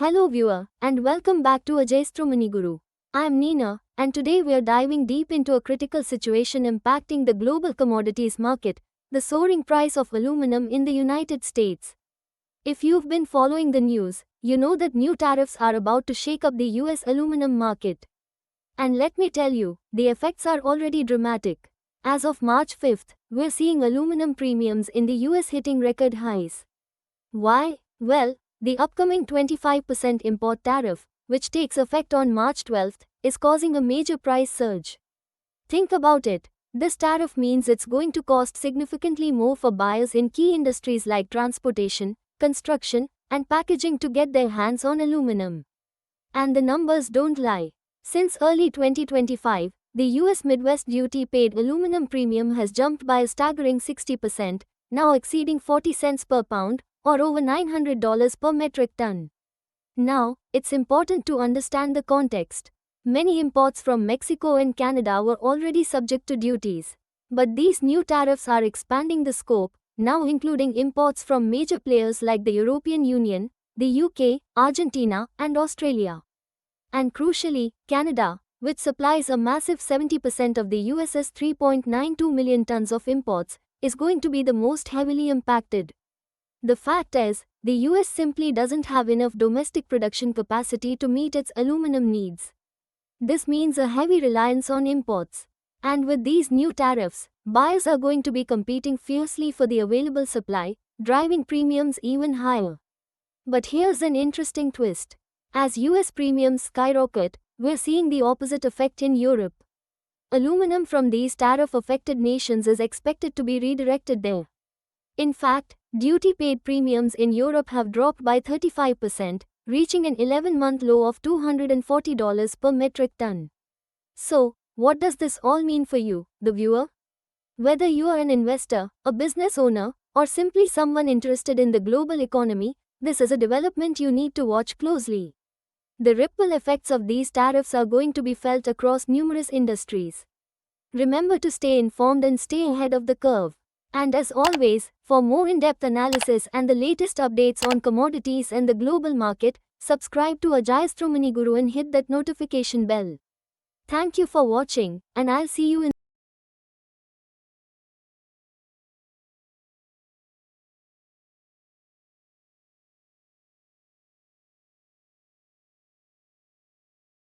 Hello viewer, and welcome back to Ajayasthru Guru. I am Neena, and today we are diving deep into a critical situation impacting the global commodities market, the soaring price of aluminum in the United States. If you've been following the news, you know that new tariffs are about to shake up the US aluminum market. And let me tell you, the effects are already dramatic. As of March 5th, we're seeing aluminum premiums in the US hitting record highs. Why? Well, the upcoming 25% import tariff, which takes effect on March 12th, is causing a major price surge. Think about it. This tariff means it's going to cost significantly more for buyers in key industries like transportation, construction, and packaging to get their hands on aluminum. And the numbers don't lie. Since early 2025, the US Midwest duty-paid aluminum premium has jumped by a staggering 60%, now exceeding 40 cents per pound, or over $900 per metric ton. Now, it's important to understand the context. Many imports from Mexico and Canada were already subject to duties. But these new tariffs are expanding the scope, now including imports from major players like the European Union, the UK, Argentina, and Australia. And crucially, Canada, which supplies a massive 70% of the US's 3.92 million tons of imports, is going to be the most heavily impacted. The fact is, the US simply doesn't have enough domestic production capacity to meet its aluminum needs. This means a heavy reliance on imports. And with these new tariffs, buyers are going to be competing fiercely for the available supply, driving premiums even higher. But here's an interesting twist. As US premiums skyrocket, we're seeing the opposite effect in Europe. Aluminum from these tariff-affected nations is expected to be redirected there. In fact, duty-paid premiums in Europe have dropped by 35%, reaching an 11-month low of $240 per metric ton. So, what does this all mean for you, the viewer? Whether you are an investor, a business owner, or simply someone interested in the global economy, this is a development you need to watch closely. The ripple effects of these tariffs are going to be felt across numerous industries. Remember to stay informed and stay ahead of the curve. And as always, for more in-depth analysis and the latest updates on commodities and the global market, subscribe to Ajayasthru Guru and hit that notification bell. Thank you for watching, and I'll see you in